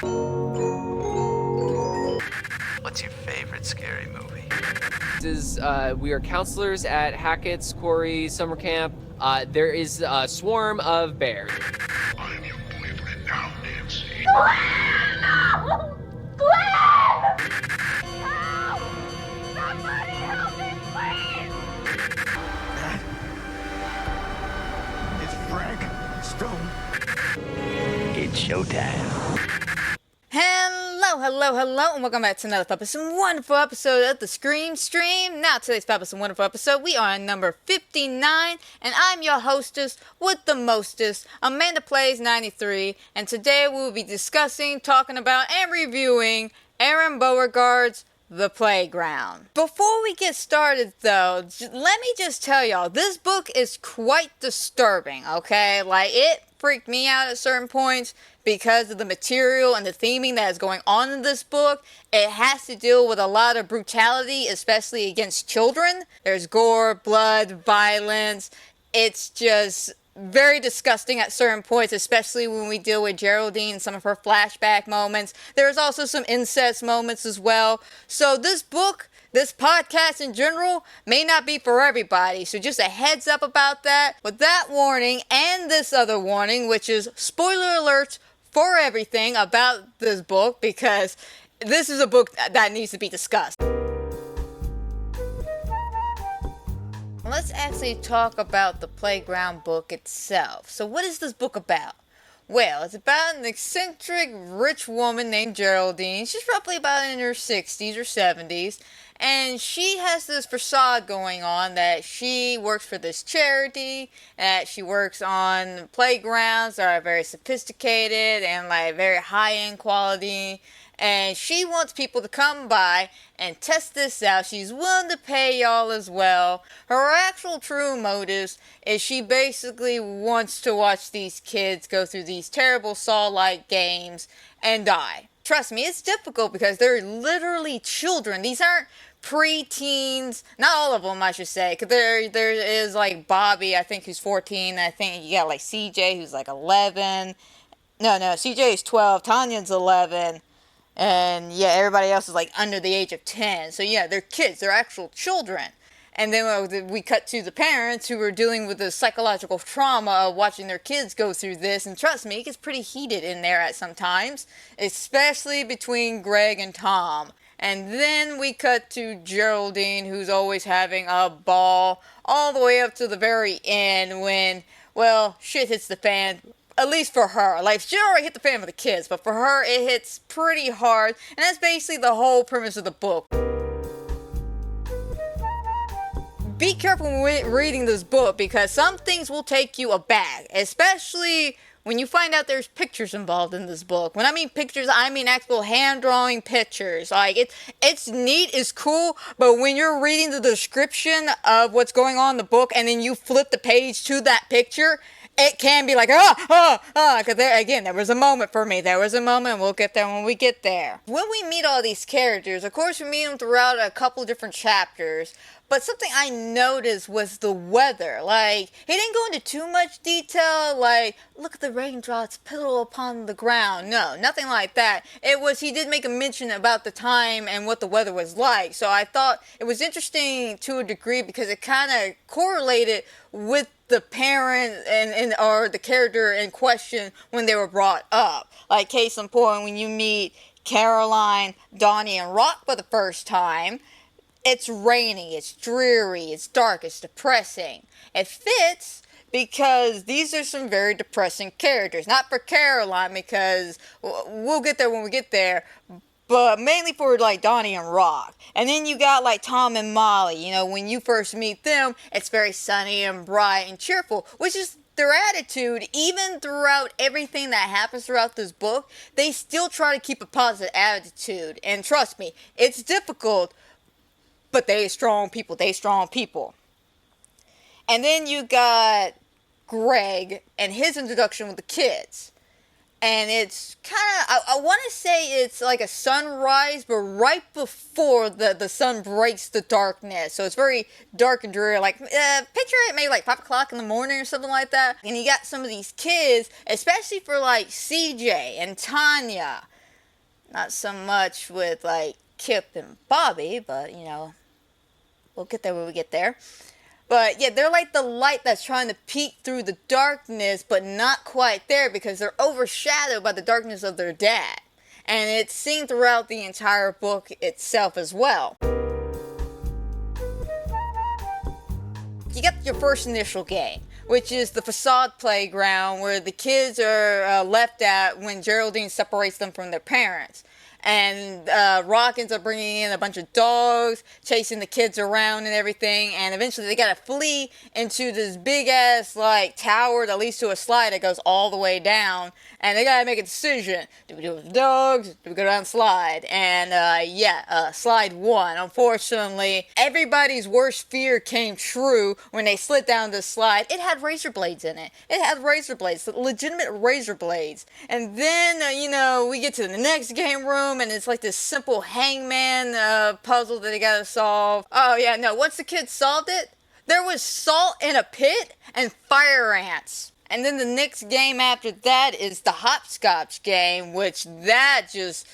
What's your favorite scary movie? We are counselors at Hackett's Quarry Summer Camp. There is a swarm of bears. I'm your boyfriend now, Nancy. No! Glenn! Help! Somebody help me, please! That is Frank Stone. It's showtime. Hello, and welcome back to another fabulous and wonderful episode of the Scream Stream. Now, today's fabulous and wonderful episode, we are on number 59, and I'm your hostess with the mostest, Amanda Plays 93, and today we will be discussing, talking about, and reviewing Aaron Beauregard's The Playground. Before we get started, though, let me just tell y'all, this book is quite disturbing, okay? Like, it freaked me out at certain points because of the material and the theming that is going on in this book. It has to deal with a lot of brutality, especially against children. There's gore, blood, violence. It's just very disgusting at certain points, especially when we deal with Geraldine and some of her flashback moments. There's also some incest moments as well. So this book, this podcast in general, may not be for everybody. So just a heads up about that. With that warning and this other warning, which is spoiler alerts for everything about this book, because this is a book that needs to be discussed. Let's actually talk about the Playground book itself. So what is this book about? Well, it's about an eccentric rich woman named Geraldine. She's roughly about in her 60s or 70s. And she has this facade going on that she works for this charity, that she works on playgrounds that are very sophisticated and like very high-end quality. And she wants people to come by and test this out. She's willing to pay y'all as well. Her actual true motives is she basically wants to watch these kids go through these terrible Saw-like games and die. Trust me, it's difficult because they're literally children. These aren't pre-teens, not all of them I should say, because there is like Bobby, I think, who's 14, I think you got like CJ who's like 11, no, CJ is 12, Tanya's 11, and yeah, everybody else is like under the age of 10, so yeah, they're kids, they're actual children. And then we cut to the parents who are dealing with the psychological trauma of watching their kids go through this. And trust me, it gets pretty heated in there at some times, especially between Greg and Tom. And then we cut to Geraldine, who's always having a ball, all the way up to the very end when, well, shit hits the fan. At least for her. Like, she already hit the fan with the kids, but for her, it hits pretty hard. And that's basically the whole premise of the book. Be careful when reading this book because some things will take you aback, especially when you find out there's pictures involved in this book. When I mean pictures, I mean actual hand-drawing pictures. Like, it's neat, it's cool, but when you're reading the description of what's going on in the book and then you flip the page to that picture, it can be like, because there was a moment for me. There was a moment, we'll get there when we get there. When we meet all these characters, of course we meet them throughout a couple different chapters, but something I noticed was the weather. Like, he didn't go into too much detail, like, look at the raindrops piddle upon the ground. No, nothing like that. He did make a mention about the time and what the weather was like. So I thought it was interesting to a degree because it kind of correlated with the parent or the character in question when they were brought up. Like, case in point, when you meet Caroline, Donnie, and Rock for the first time, it's rainy, it's dreary, it's dark, it's depressing. It fits because these are some very depressing characters. Not for Caroline, because we'll get there when we get there, but mainly for like Donnie and Rock. And then you got like Tom and Molly. You know, when you first meet them, it's very sunny and bright and cheerful, which is their attitude. Even throughout everything that happens throughout this book, they still try to keep a positive attitude. And trust me, it's difficult, but they strong people. And then you got Greg and his introduction with the kids. And it's kind of, I want to say it's like a sunrise, but right before the sun breaks the darkness. So it's very dark and dreary. Like, picture it maybe like 5 o'clock in the morning or something like that. And you got some of these kids, especially for like CJ and Tanya. Not so much with, like, Kip and Bobby, but, you know, we'll get there when we get there. But yeah, they're like the light that's trying to peek through the darkness, but not quite there because they're overshadowed by the darkness of their dad. And it's seen throughout the entire book itself as well. You get your first initial game, which is the facade playground where the kids are left at when Geraldine separates them from their parents. And Rock ends up bringing in a bunch of dogs, chasing the kids around and everything, and eventually they gotta flee into this big-ass, like, tower that leads to a slide that goes all the way down, and they gotta make a decision. Do we do it with the dogs? Do we go down the slide? And, slide 1. Unfortunately, everybody's worst fear came true when they slid down the slide. It had razor blades in it. It had razor blades, legitimate razor blades. And then, we get to the next game room, and it's like this simple hangman puzzle that they gotta solve. Oh yeah, no, once the kids solved it, there was salt in a pit and fire ants. And then the next game after that is the hopscotch game, which that just...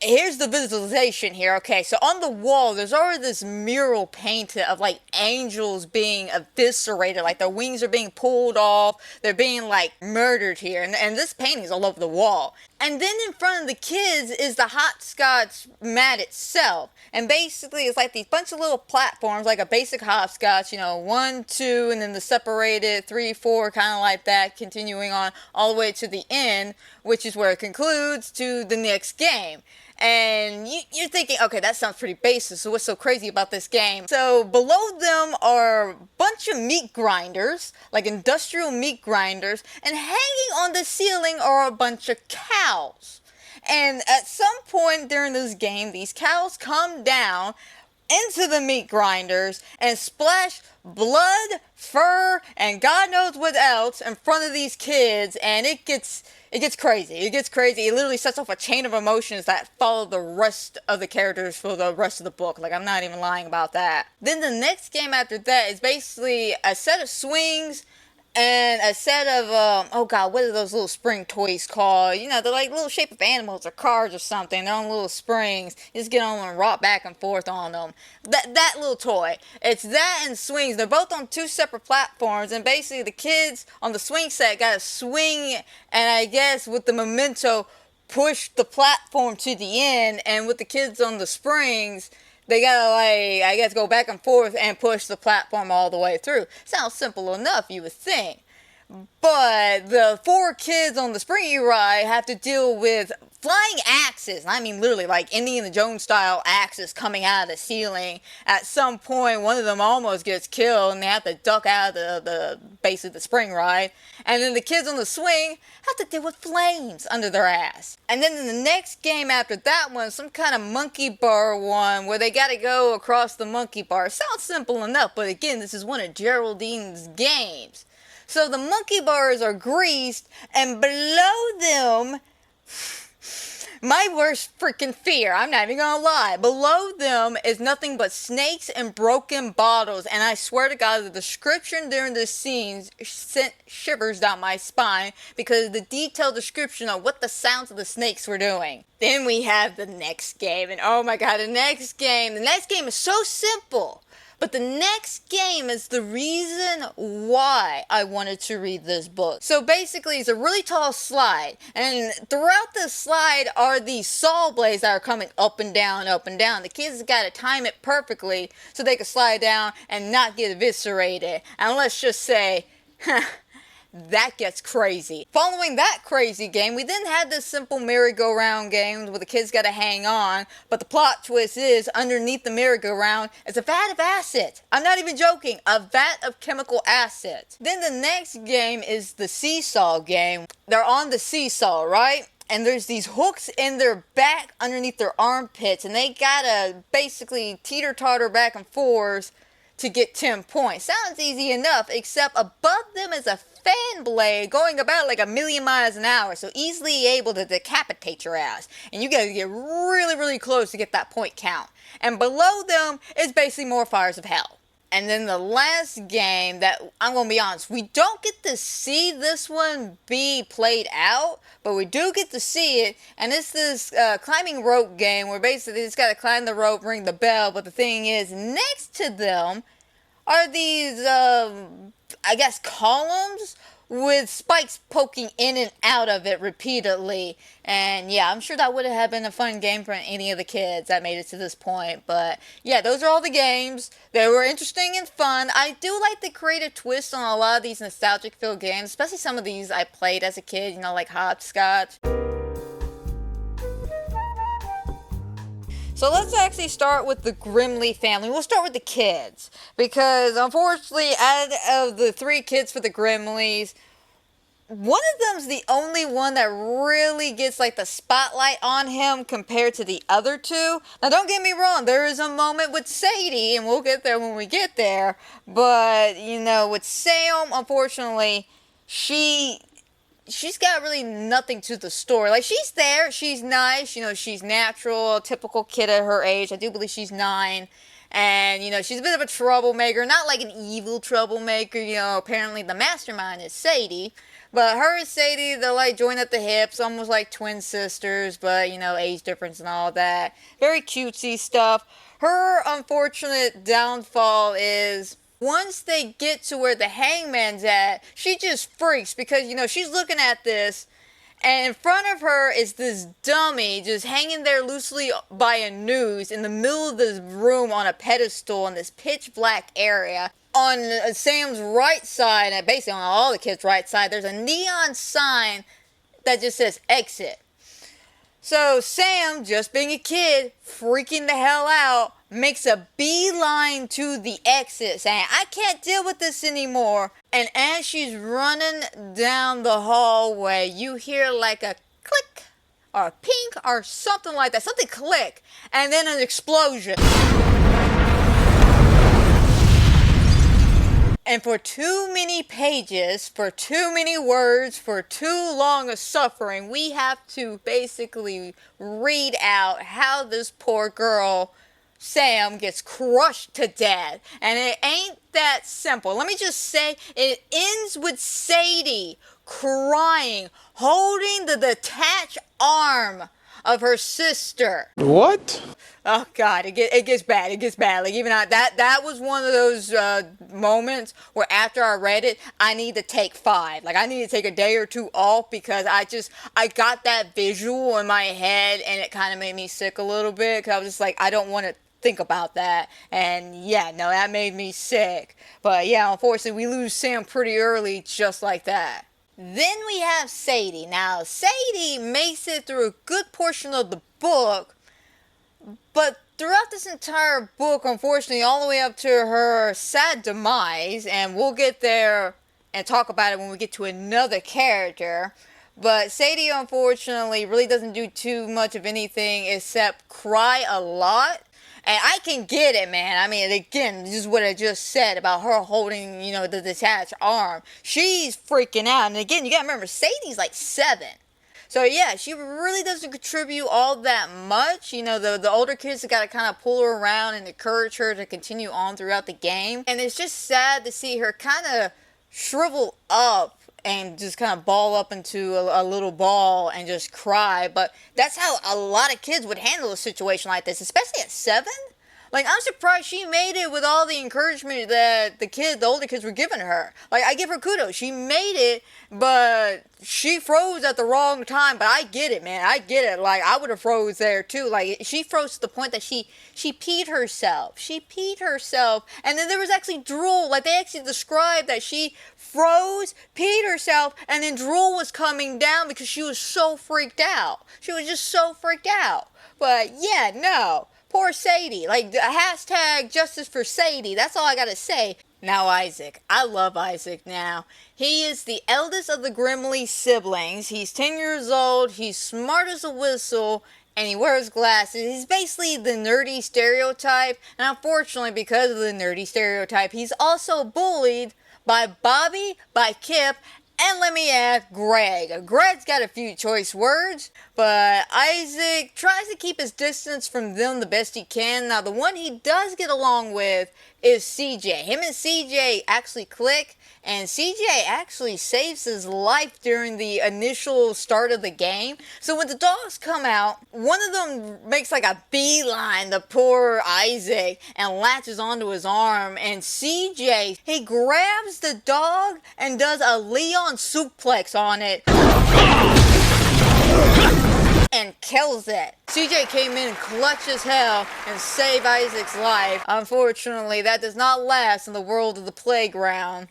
Here's the visualization here. Okay, so on the wall, there's already this mural painted of, like, angels being eviscerated. Like, their wings are being pulled off. They're being, like, murdered here. And this painting is all over the wall. And then in front of the kids is the hopscotch mat itself. And basically, it's like these bunch of little platforms, like a basic hopscotch, 1, 2, and then the separated 3, 4, kind of like that, continuing on all the way to the end, which is where it concludes to the next game. And you're thinking, okay, that sounds pretty basic, so what's so crazy about this game? So below them are a bunch of meat grinders, like industrial meat grinders, and hanging on the ceiling are a bunch of cows. And at some point during this game, these cows come down into the meat grinders and splash blood, fur, and God knows what else in front of these kids, and it gets crazy. It gets crazy. It literally sets off a chain of emotions that follow the rest of the characters for the rest of the book. Like, I'm not even lying about that. Then the next game after that is basically a set of swings and a set of, what are those little spring toys called? They're like little shape of animals or cars or something. They're on little springs. You just get on and rock back and forth on them. That little toy. It's that and swings. They're both on 2 separate platforms, and basically the kids on the swing set gotta swing, and I guess with the memento, push the platform to the end, and with the kids on the springs, they gotta, go back and forth and push the platform all the way through. Sounds simple enough, you would think. But the 4 kids on the springy ride have to deal with flying axes. I mean, literally, like Indiana Jones style axes coming out of the ceiling. At some point, one of them almost gets killed, and they have to duck out of the base of the spring ride. And then the kids on the swing have to deal with flames under their ass. And then in the next game after that one, some kind of monkey bar one where they gotta go across the monkey bar. Sounds simple enough, but again, this is one of Geraldine's games. So the monkey bars are greased, and below them, my worst freaking fear, I'm not even gonna lie, below them is nothing but snakes and broken bottles, and I swear to God, the description during this scene sent shivers down my spine because of the detailed description of what the sounds of the snakes were doing. Then we have the next game, and oh my God, the next game is so simple. But the next game is the reason why I wanted to read this book. So basically, it's a really tall slide. And throughout the slide are these saw blades that are coming up and down, up and down. The kids got to time it perfectly so they can slide down and not get eviscerated. And let's just say, that gets crazy. Following that crazy game, we then had this simple merry-go-round game where the kids gotta hang on, but the plot twist is, underneath the merry-go-round is a vat of acid. I'm not even joking, a vat of chemical acid. Then the next game is the seesaw game. They're on the seesaw, right? And there's these hooks in their back underneath their armpits, and they gotta basically teeter-totter back and forth to get 10 points. Sounds easy enough, except above them is a fan blade going about like 1,000,000 miles an hour, so easily able to decapitate your ass. And you gotta get really, really close to get that point count. And below them is basically more fires of hell. And then the last game that, I'm going to be honest, we don't get to see this one be played out, but we do get to see it. And it's this climbing rope game where basically they just got to climb the rope, ring the bell. But the thing is, next to them are these, I guess, columns with spikes poking in and out of it repeatedly. And yeah, I'm sure that would have been a fun game for any of the kids that made it to this point. But yeah, those are all the games. They were interesting and fun. I do like the creative twist on a lot of these nostalgic filled games, especially some of these I played as a kid, you know, like hopscotch. So let's actually start with the Grimley family. We'll start with the kids, because unfortunately, out of the 3 kids for the Grimleys, one of them's the only one that really gets like the spotlight on him compared to the other 2. Now don't get me wrong, there is a moment with Sadie, and we'll get there when we get there, but you know, with Sam, unfortunately, she's got really nothing to the story. Like, she's there, she's nice, you know, she's natural, typical kid at her age. I do believe she's 9. And, you know, she's a bit of a troublemaker. Not like an evil troublemaker, you know. Apparently the mastermind is Sadie. But her and Sadie, they're like joined at the hips, almost like twin sisters. But, you know, age difference and all that. Very cutesy stuff. Her unfortunate downfall is, once they get to where the hangman's at, she just freaks because, you know, she's looking at this, and in front of her is this dummy just hanging there loosely by a noose in the middle of this room on a pedestal in this pitch black area. On Sam's right side, and basically on all the kids' right side, there's a neon sign that just says exit. So Sam, just being a kid, freaking the hell out, makes a beeline to the exit, saying, I can't deal with this anymore. And as she's running down the hallway, you hear like a click, or a pink, or something like that. Something click, and then an explosion. And for too many pages, for too many words, for too long of suffering, we have to basically read out how this poor girl, Sam, gets crushed to death. And it ain't that simple. Let me just say, it ends with Sadie crying, holding the detached arm of her sister. What? Oh God, it gets bad. It gets bad. Like, even that was one of those moments where after I read it, I need to take 5. Like, I need to take a day or 2 off, because I got that visual in my head, and it kind of made me sick a little bit, because I was just like, I don't want to think about that. And yeah, no, that made me sick. But yeah, unfortunately, we lose Sam pretty early just like that. Then we have Sadie. Now, Sadie makes it through a good portion of the book, but throughout this entire book, unfortunately, all the way up to her sad demise, and we'll get there and talk about it when we get to another character, but Sadie, unfortunately, really doesn't do too much of anything except cry a lot. And I can get it, man. I mean, again, this is what I just said about her holding, you know, the detached arm. She's freaking out. And again, you gotta remember, Sadie's like 7. So yeah, she really doesn't contribute all that much. You know, the older kids have got to kind of pull her around and encourage her to continue on throughout the game. And it's just sad to see her kind of shrivel up and just kind of ball up into a little ball and just cry. But that's how a lot of kids would handle a situation like this, especially at 7. Like, I'm surprised she made it with all the encouragement that the older kids were giving her. Like, I give her kudos. She made it, but she froze at the wrong time. But I get it, man. I get it. Like, I would have froze there, too. Like, she froze to the point that she peed herself. She peed herself. And then there was actually drool. Like, they actually described that she froze, peed herself, and then drool was coming down because she was so freaked out. She was just so freaked out. But, yeah, no. Poor Sadie. Like, hashtag justice for Sadie. That's all I gotta say. Now, Isaac. I love Isaac now. He is the eldest of the Grimley siblings. He's 10 years old. He's smart as a whistle. And he wears glasses. He's basically the nerdy stereotype. And unfortunately, because of the nerdy stereotype, he's also bullied by Bobby, by Kip, And let me add Greg. Greg's got a few choice words, but Isaac tries to keep his distance from them the best he can. Now, the one he does get along with is CJ. Him and CJ actually click, and CJ actually saves his life during the initial start of the game. So when the dogs come out, one of them makes like a beeline to poor Isaac and latches onto his arm, and CJ, he grabs the dog and does a Leon suplex on it and kills it. CJ came in clutch as hell and saved Isaac's life. Unfortunately, that does not last in the world of the playground,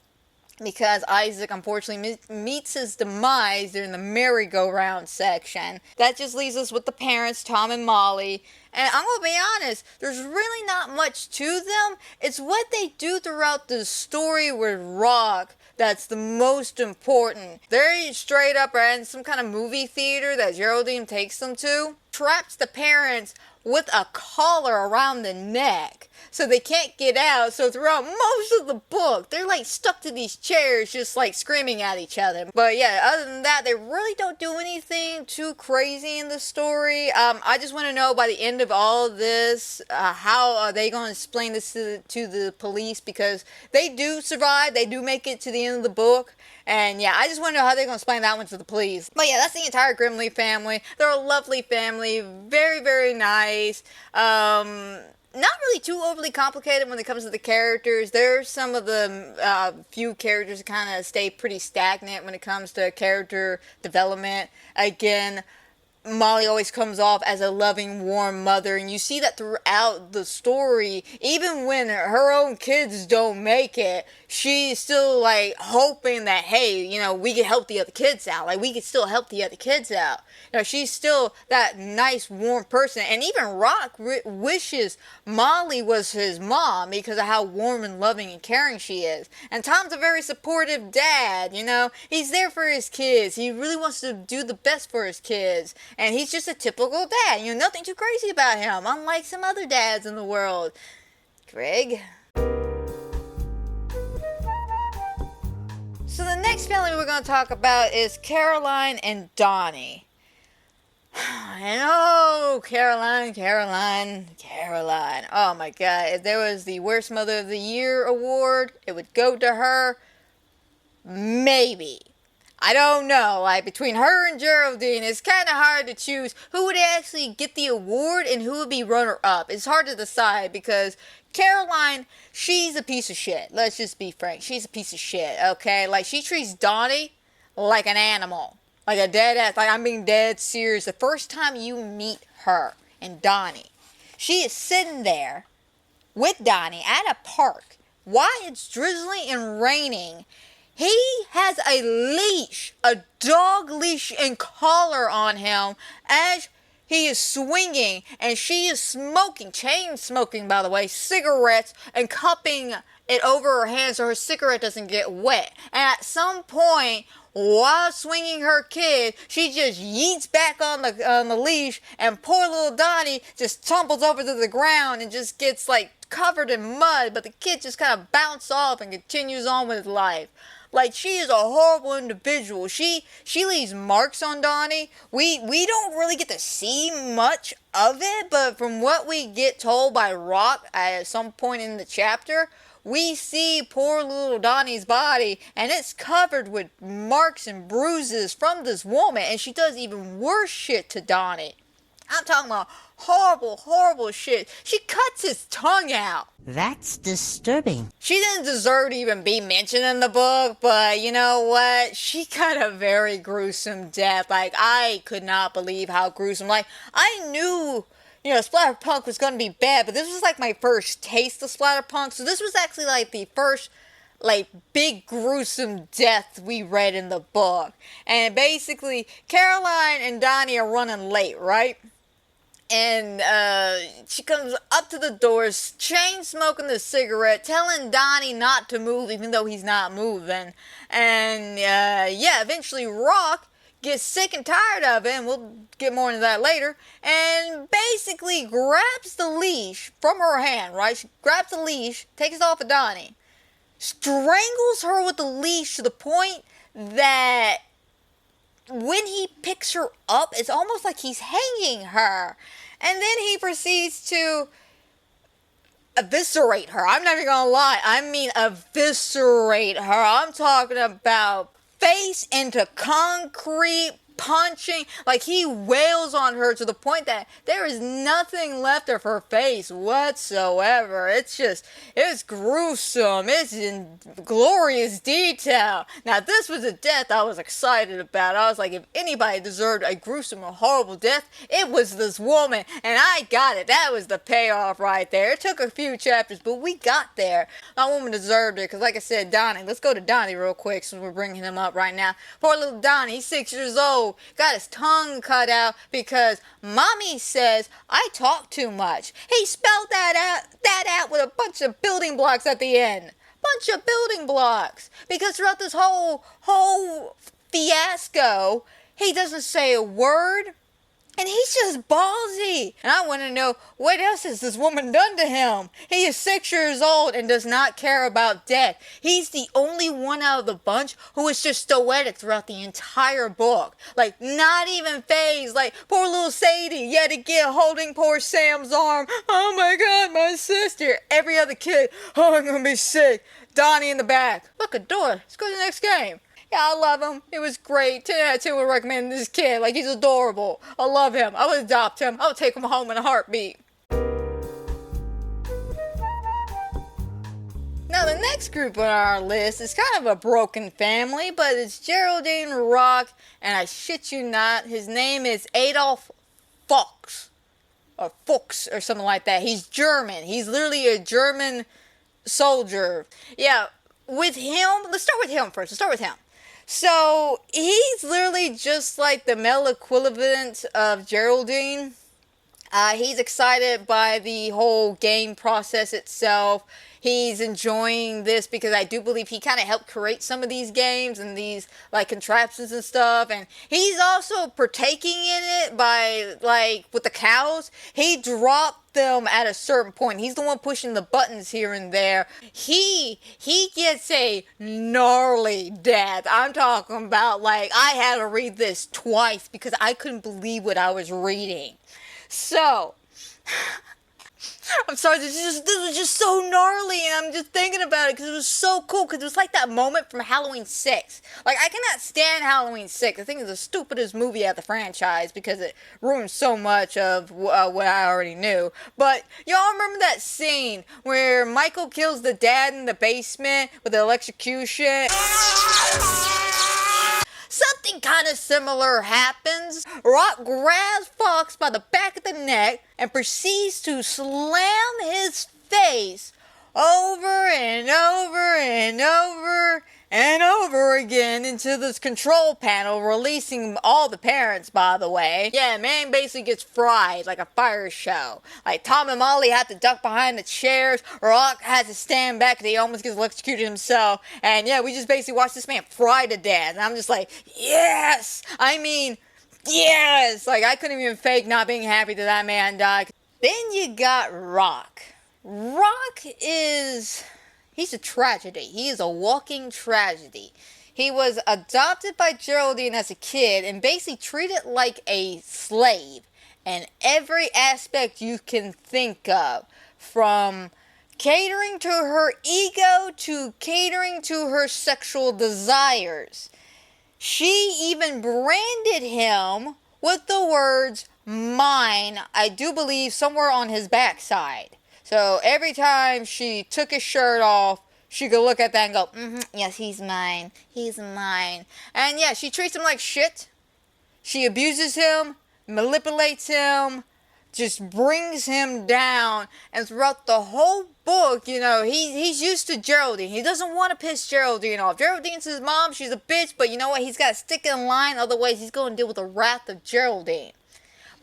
because Isaac unfortunately meets his demise during the merry-go-round section. That just leaves us with the parents, Tom and Molly. And I'm gonna be honest, there's really not much to them. It's what they do throughout the story with Rock that's the most important. They're straight up in some kind of movie theater that Geraldine takes them to. Traps the parents with a collar around the neck so they can't get out. So throughout most of the book, they're like stuck to these chairs just like screaming at each other. But yeah, other than that, they really don't do anything too crazy in the story. I just want to know by the end of all of this, how are they going to explain this to the police, because they do survive, they do make it to the end of the book. And yeah, I just want to know how they're going to explain that one to the police. But yeah, that's the entire Grimley family. They're a lovely family, very, very nice. Not really too overly complicated when it comes to the characters. There's some of the few characters that kind of stay pretty stagnant when it comes to character development. Again, Molly always comes off as a loving, warm mother, and you see that throughout the story. Even when her own kids don't make it, she's still like hoping that, hey, you know, we can help the other kids out. Like, we can still help the other kids out. You know, she's still that nice, warm person. And even Rock wishes Molly was his mom because of how warm and loving and caring she is. And Tom's a very supportive dad, you know. He's there for his kids. He really wants to do the best for his kids. And he's just a typical dad. You know, nothing too crazy about him, unlike some other dads in the world. Greg? So the next family we're going to talk about is Caroline and Donnie. And oh, Caroline. Oh my God. If there was the Worst Mother of the Year award, it would go to her. Maybe. I don't know. Like, between her and Geraldine, it's kind of hard to choose who would actually get the award and who would be runner-up. It's hard to decide because Caroline, she's a piece of shit. Let's just be frank. She's a piece of shit, okay? Like, she treats Donnie like an animal. Like a dead ass. Like, I'm being dead serious. The first time you meet her and Donnie, she is sitting there with Donnie at a park while it's drizzling and raining. He has a leash, a dog leash and collar on him as he is swinging, and she is smoking, chain smoking by the way, cigarettes, and cupping it over her hand so her cigarette doesn't get wet. And at some point, while swinging her kid, she just yeets back on the leash, and poor little Donnie just tumbles over to the ground and just gets like covered in mud, but the kid just kind of bounces off and continues on with his life. Like, she is a horrible individual. She leaves marks on Donnie. We don't really get to see much of it, but from what we get told by Rock at some point in the chapter, we see poor little Donnie's body, and it's covered with marks and bruises from this woman, and she does even worse shit to Donnie. I'm talking about horrible, horrible shit. She cuts his tongue out. That's disturbing. She didn't deserve to even be mentioned in the book, but you know what? She got a very gruesome death. Like, I could not believe how gruesome. Like, I knew, you know, splatterpunk was going to be bad, but this was like my first taste of splatterpunk. So this was actually like the first, like, big gruesome death we read in the book. And basically, Caroline and Donnie are running late, right? And she comes up to the doors, chain smoking the cigarette, telling Donnie not to move even though he's not moving. And yeah, eventually Rock gets sick and tired of it, and we'll get more into that later, and basically grabs the leash from her hand, right? She grabs the leash, takes it off of Donnie, strangles her with the leash to the point that when he picks her up, it's almost like he's hanging her. And then he proceeds to eviscerate her. I'm not even gonna lie. I mean eviscerate her. I'm talking about face into concrete, punching. Like, he wails on her to the point that there is nothing left of her face whatsoever. It's gruesome. It's in glorious detail. Now, this was a death I was excited about. I was like, if anybody deserved a gruesome or horrible death, it was this woman. And I got it. That was the payoff right there. It took a few chapters, but we got there. That woman deserved it, because like I said, Donnie. Let's go to Donnie real quick since we're bringing him up right now. Poor little Donnie, he's 6 years old. Got his tongue cut out because mommy says I talk too much. He spelled that out with a bunch of building blocks at the end. Bunch of building blocks. Because throughout this whole fiasco, he doesn't say a word. And he's just ballsy. And I want to know, what else has this woman done to him? He is 6 years old and does not care about death. He's the only one out of the bunch who is just stoic throughout the entire book. Like, not even phased. Like, poor little Sadie, yet again, holding poor Sam's arm. Oh my God, my sister. Every other kid, oh, I'm going to be sick. Donnie in the back. Look, a door. Let's go to the next game. Yeah, I love him. It was great. 10 out of 10 would recommend this kid. Like, he's adorable. I love him. I would adopt him. I would take him home in a heartbeat. Now, the next group on our list is kind of a broken family, but it's Geraldine, Rock, and I shit you not, his name is Adolf Fox. Or Fuchs, or something like that. He's German. He's literally a German soldier. Yeah, with him, let's start with him first. Let's start with him. So, he's literally just like the male equivalent of Geraldine. He's excited by the whole game process itself. He's enjoying this because I do believe he kind of helped create some of these games and these, like, contraptions and stuff. And he's also partaking in it by, like, with the cows. He dropped them at a certain point. He's the one pushing the buttons here and there. He gets a gnarly death. I'm talking about, like, I had to read this twice because I couldn't believe what I was reading. So, I'm sorry, this was just so gnarly, and I'm just thinking about it because it was so cool, because it was like that moment from Halloween 6. Like, I cannot stand Halloween 6. I think it's the stupidest movie out of the franchise because it ruins so much of what I already knew. But, y'all remember that scene where Michael kills the dad in the basement with the electrocution? Something kind of similar happens. Rock grabs Fox by the back of the neck and proceeds to slam his face over and over and over and over again into this control panel, releasing all the parents, by the way. Yeah, man basically gets fried like a fire show. Like, Tom and Molly have to duck behind the chairs. Rock has to stand back because he almost gets electrocuted himself. And yeah, we just basically watch this man fry to death. And I'm just like, yes! I mean, yes! Like, I couldn't even fake not being happy that man died. Then you got Rock. Rock is... he's a tragedy. He is a walking tragedy. He was adopted by Geraldine as a kid and basically treated like a slave in every aspect you can think of. From catering to her ego to catering to her sexual desires. She even branded him with the words, mine, I do believe somewhere on his backside. So every time she took his shirt off, she could look at that and go, yes, he's mine. He's mine. And yeah, she treats him like shit. She abuses him, manipulates him, just brings him down. And throughout the whole book, you know, he's used to Geraldine. He doesn't want to piss Geraldine off. Geraldine's his mom. She's a bitch. But you know what? He's got to stick in line. Otherwise, he's going to deal with the wrath of Geraldine.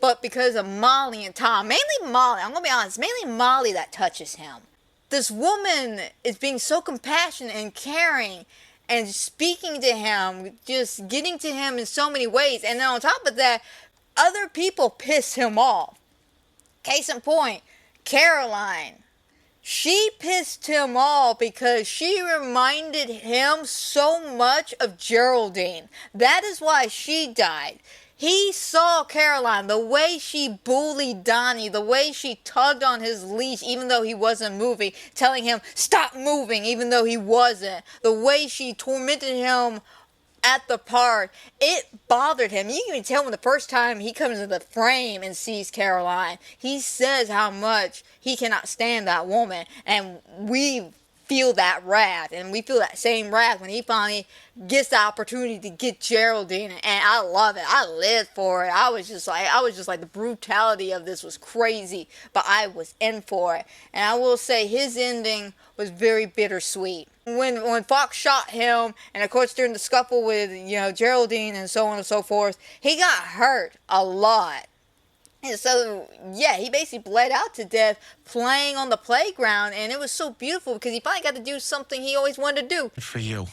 But because of Molly and Tom, mainly Molly, I'm going to be honest, mainly Molly that touches him. This woman is being so compassionate and caring and speaking to him, just getting to him in so many ways. And then on top of that, other people piss him off. Case in point, Caroline. She pissed him off because she reminded him so much of Geraldine. That is why she died. He saw Caroline, the way she bullied Donnie, the way she tugged on his leash even though he wasn't moving, telling him, stop moving, even though he wasn't. The way she tormented him at the park, it bothered him. You can even tell when the first time he comes into the frame and sees Caroline, he says how much he cannot stand that woman, and we feel that wrath, and we feel that same wrath when he finally gets the opportunity to get Geraldine, and I love it. I lived for it. I was just like the brutality of this was crazy, but I was in for it. And I will say his ending was very bittersweet. When Fox shot him, and of course during the scuffle with, Geraldine and so on and so forth, he got hurt a lot. And so, yeah, he basically bled out to death playing on the playground, and it was so beautiful because he finally got to do something he always wanted to do. Good for you.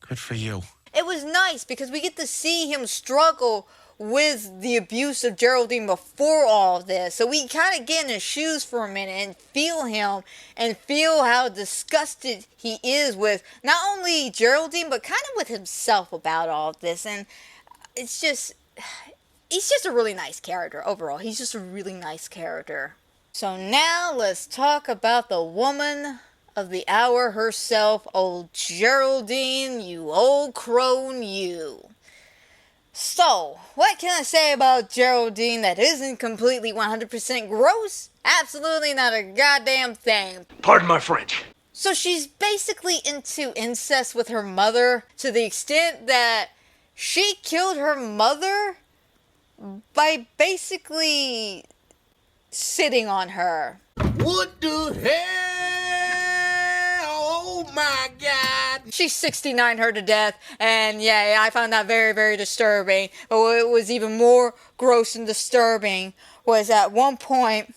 Good for you. It was nice because we get to see him struggle with the abuse of Geraldine before all of this. So we kind of get in his shoes for a minute and feel him and feel how disgusted he is with not only Geraldine, but kind of with himself about all of this. And it's just... he's just a really nice character overall. He's just a really nice character. So now let's talk about the woman of the hour herself, old Geraldine, you old crone, you. So, what can I say about Geraldine that isn't completely 100% gross? Absolutely not a goddamn thing. Pardon my French. So she's basically into incest with her mother to the extent that she killed her mother by basically sitting on her. What the hell? Oh my God. She 69 her to death, and yeah, I found that very, very disturbing. But what was even more gross and disturbing was at one point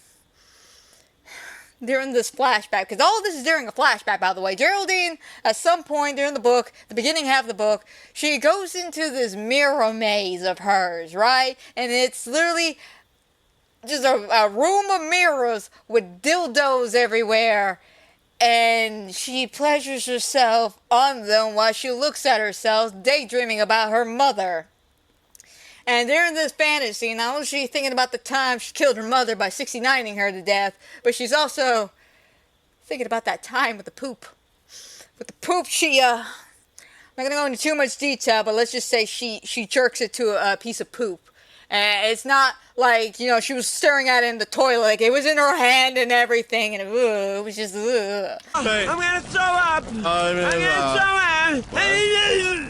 during this flashback, because all of this is during a flashback, by the way. Geraldine, at some point during the book, the beginning half of the book, she goes into this mirror maze of hers, right? And it's literally just a room of mirrors with dildos everywhere. And she pleasures herself on them while she looks at herself, daydreaming about her mother. And during this fantasy, not only is she thinking about the time she killed her mother by 69ing her to death, but she's also thinking about that time with the poop. With the poop, I'm not going to go into too much detail, but let's just say she jerks it to a piece of poop. And it's not like, she was staring at it in the toilet. Like, it was in her hand and everything, and it was just, I'm gonna throw up. I'm gonna throw up.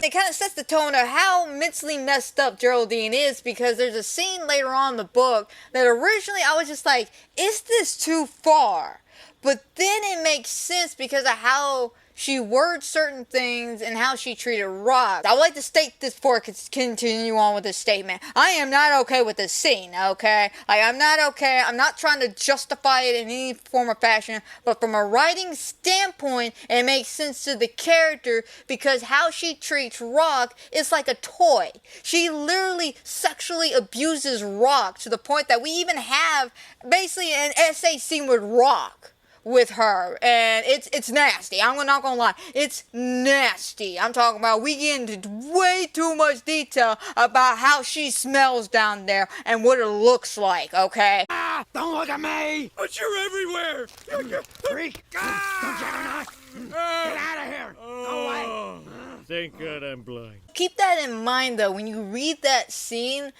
It kind of sets the tone of how mentally messed up Geraldine is, because there's a scene later on in the book that originally I was just like, is this too far? But then it makes sense because of how she words certain things and how she treated Rock. I would like to state this before I continue on with this statement. I am not okay with this scene, okay? I'm not okay. I'm not trying to justify it in any form or fashion, but from a writing standpoint, it makes sense to the character because how she treats Rock is like a toy. She literally sexually abuses Rock to the point that we even have basically an essay scene with Rock with her, and it's nasty. I'm not gonna lie, it's nasty. I'm talking about we get into way too much detail about how she smells down there and what it looks like, okay? Ah, don't look at me! But you're everywhere! You freak! Ah! Get out of here! Go away! Thank God I'm blind. Keep that in mind though, when you read that scene,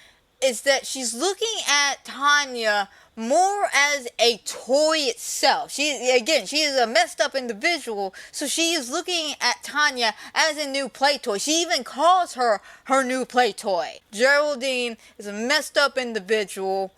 is that she's looking at Tanya more as a toy itself. She is a messed up individual, so she is looking at Tanya as a new play toy. She even calls her new play toy. Geraldine is a messed up individual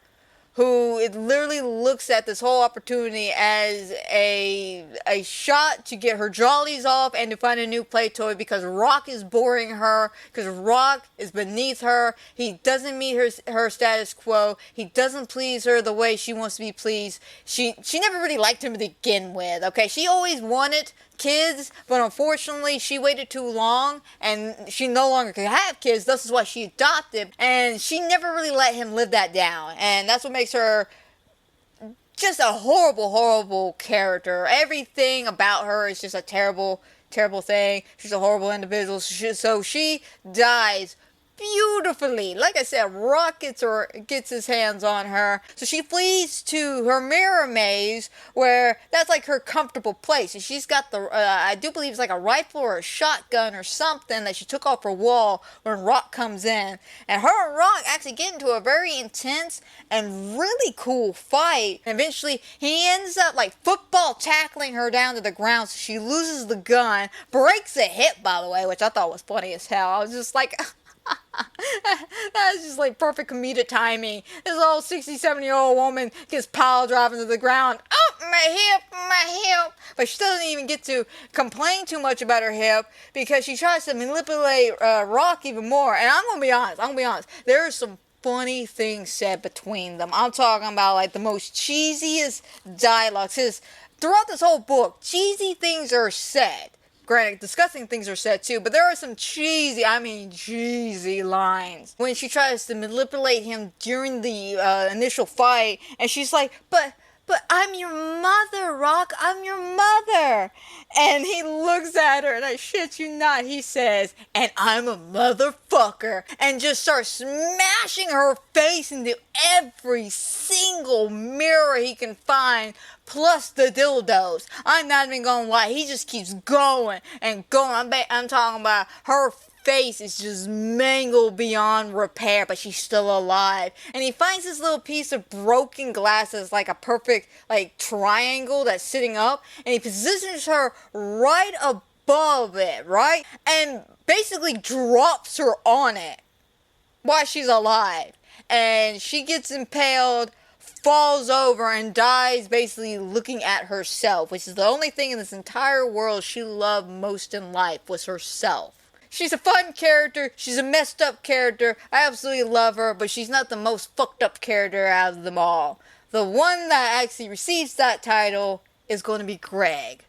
who it literally looks at this whole opportunity as a shot to get her jollies off and to find a new play toy because Rock is boring her, because Rock is beneath her. He doesn't meet her status quo. He doesn't please her the way she wants to be pleased. She never really liked him to begin with, okay? She always wanted kids, but unfortunately she waited too long and she no longer could have kids. This is why she adopted, and she never really let him live that down, and that's what makes her just a horrible, horrible character. Everything about her is just a terrible, terrible thing. She's a horrible individual. So she dies beautifully. Like I said, Rock gets his hands on her. So she flees to her mirror maze, where that's like her comfortable place. And she's got the, I do believe it's like a rifle or a shotgun or something that she took off her wall when Rock comes in. And her and Rock actually get into a very intense and really cool fight. And eventually he ends up like football tackling her down to the ground, so she loses the gun, breaks a hip, by the way, which I thought was funny as hell. I was just like, that is just like perfect comedic timing. This old 67-year-old woman gets pile driving to the ground. Oh, my hip. But she doesn't even get to complain too much about her hip, because she tries to manipulate Rock even more. And I'm gonna be honest. There are some funny things said between them. I'm talking about like the most cheesiest dialogue. Throughout this whole book, cheesy things are said. Granted, disgusting things are said too, but there are some cheesy lines. When she tries to manipulate him during the initial fight, and she's like, but I'm your mother, Rock, I'm your mother. And he looks at her, and I shit you not, he says, and I'm a motherfucker, and just starts smashing her face into every single mirror he can find, plus the dildos. I'm not even gonna lie, he just keeps going and going. I'm talking about her face is just mangled beyond repair, but she's still alive. And he finds this little piece of broken glass that's like a perfect like triangle that's sitting up, and he positions her right above it, right? And basically drops her on it while she's alive. And she gets impaled, falls over, and dies basically looking at herself, which is the only thing in this entire world she loved most in life, was herself. She's a fun character, she's a messed up character, I absolutely love her, but she's not the most fucked up character out of them all. The one that actually receives that title is going to be Greg.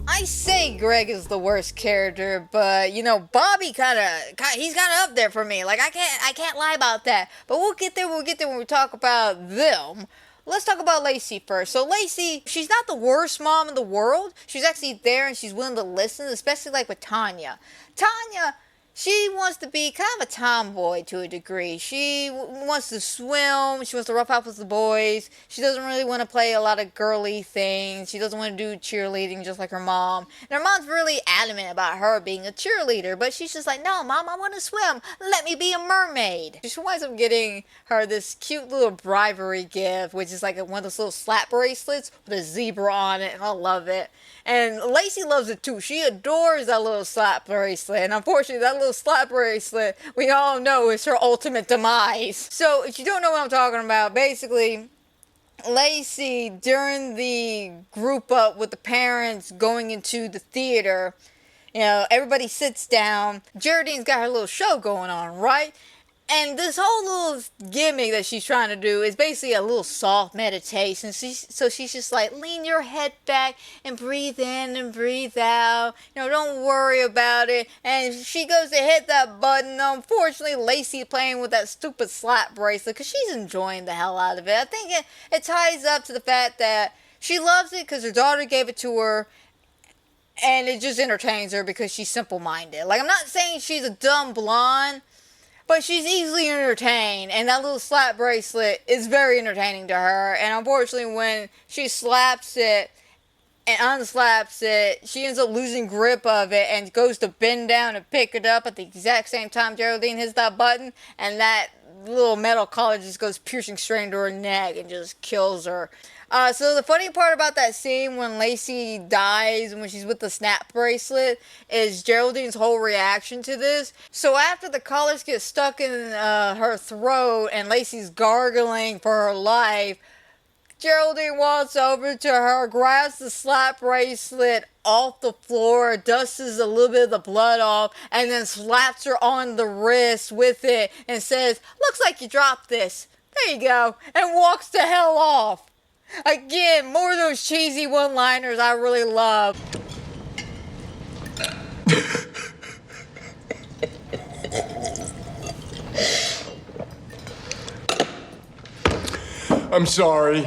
I say Greg is the worst character, but you know, Bobby he's kind of up there for me. Like I can't lie about that. But we'll get there when we talk about them. Let's talk about Lacey first. So Lacey, she's not the worst mom in the world. She's actually there and she's willing to listen, especially like with Tanya. Tanya, she wants to be kind of a tomboy to a degree. She wants to swim. She wants to rough out with the boys. She doesn't really want to play a lot of girly things. She doesn't want to do cheerleading just like her mom. And her mom's really adamant about her being a cheerleader. But she's just like, no, Mom, I want to swim. Let me be a mermaid. She winds up getting her this cute little bribery gift, which is like one of those little slap bracelets with a zebra on it. And I love it. And Lacey loves it too. She adores that little slap bracelet. And unfortunately, that little slap bracelet, we all know, is her ultimate demise. So, if you don't know what I'm talking about, basically, Lacey, during the group up with the parents going into the theater, you know, everybody sits down. Geraldine's got her little show going on, right? And this whole little gimmick that she's trying to do is basically a little soft meditation. So she's just like, lean your head back and breathe in and breathe out. You know, don't worry about it. And she goes to hit that button. Unfortunately, Lacey playing with that stupid slap bracelet because she's enjoying the hell out of it. I think it ties up to the fact that she loves it because her daughter gave it to her. And it just entertains her because she's simple-minded. Like, I'm not saying she's a dumb blonde, but she's easily entertained, and that little slap bracelet is very entertaining to her. And unfortunately, when she slaps it and unslaps it, she ends up losing grip of it and goes to bend down and pick it up at the exact same time Geraldine hits that button, and that little metal collar just goes piercing straight into her neck and just kills her. So the funny part about that scene when Lacey dies, when she's with the snap bracelet, is Geraldine's whole reaction to this. So after the collars get stuck in her throat and Lacey's gargling for her life, Geraldine walks over to her, grabs the slap bracelet off the floor, dusts a little bit of the blood off, and then slaps her on the wrist with it and says, "Looks like you dropped this. There you go," and walks the hell off. Again, more of those cheesy one-liners I really love. I'm sorry.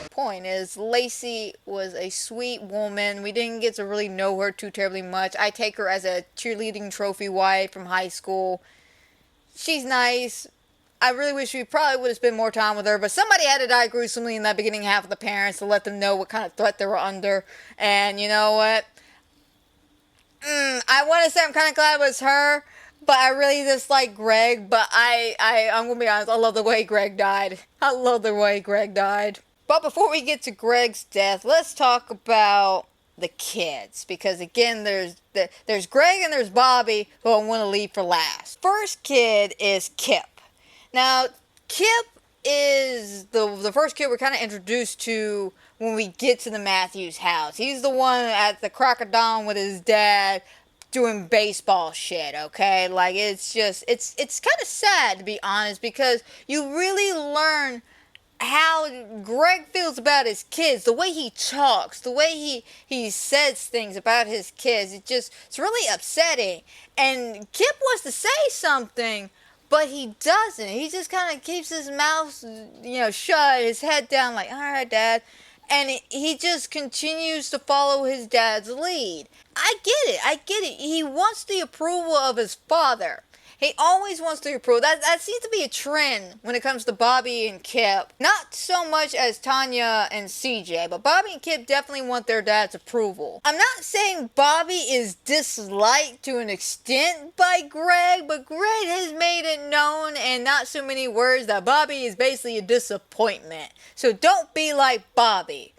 Point is, Lacey was a sweet woman. We didn't get to really know her too terribly much. I take her as a cheerleading trophy wife from high school. She's nice. I really wish we probably would have spent more time with her, but somebody had to die gruesomely in that beginning half of the parents to let them know what kind of threat they were under. And you know what? I want to say I'm kind of glad it was her, but I really dislike Greg. But I'm going to be honest, I love the way Greg died. I love the way Greg died. But before we get to Greg's death, let's talk about the kids. Because again, there's Greg and there's Bobby, who I want to leave for last. First kid is Kip. Now, Kip is the first kid we're kind of introduced to when we get to the Matthews house. He's the one at the crack of dawn with his dad doing baseball shit, okay? Like, it's kind of sad, to be honest, because you really learn how Greg feels about his kids, the way he talks, the way he says things about his kids. It's really upsetting. And Kip wants to say something, but he doesn't. He just kind of keeps his mouth, shut, his head down, like, all right, Dad. And he just continues to follow his dad's lead. I get it. He wants the approval of his father. He always wants the approval. That seems to be a trend when it comes to Bobby and Kip. Not so much as Tanya and CJ, but Bobby and Kip definitely want their dad's approval. I'm not saying Bobby is disliked to an extent by Greg, but Greg has made it known in not so many words that Bobby is basically a disappointment. So don't be like Bobby.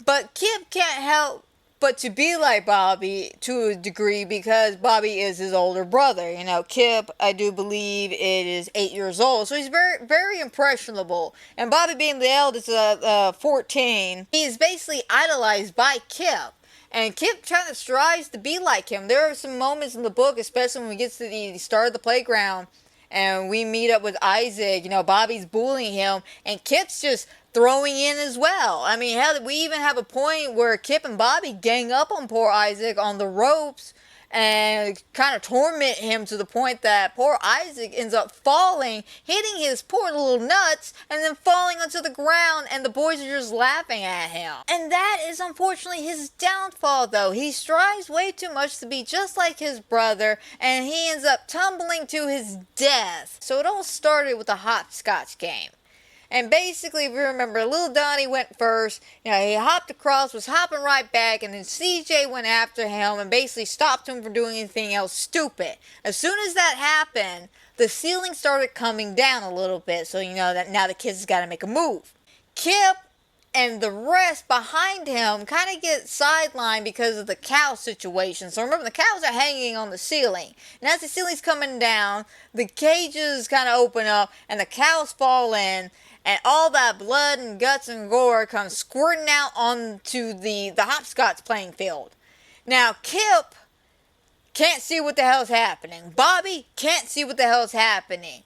But Kip can't help but to be like Bobby to a degree because Bobby is his older brother. Kip, I do believe, it is 8 years old, so he's very, very impressionable. And Bobby, being the eldest, 14, he is basically idolized by Kip. And Kip kind of strives to be like him. There are some moments in the book, especially when we get to the start of the playground, and we meet up with Isaac. Bobby's bullying him, and Kip's just throwing in as well. I mean, hell, we even have a point where Kip and Bobby gang up on poor Isaac on the ropes and kind of torment him to the point that poor Isaac ends up falling, hitting his poor little nuts, and then falling onto the ground, and the boys are just laughing at him. And that is unfortunately his downfall, though. He strives way too much to be just like his brother, and he ends up tumbling to his death. So it all started with a hopscotch game. And basically, if you remember, little Donnie went first. He hopped across, was hopping right back, and then CJ went after him and basically stopped him from doing anything else stupid. As soon as that happened, the ceiling started coming down a little bit, so that now the kids got to make a move. Kip and the rest behind him kind of get sidelined because of the cow situation. So remember, the cows are hanging on the ceiling. And as the ceiling's coming down, the cages kind of open up, and the cows fall in. And all that blood and guts and gore comes squirting out onto the hopscotch playing field. Now, Kip can't see what the hell's happening. Bobby can't see what the hell's happening.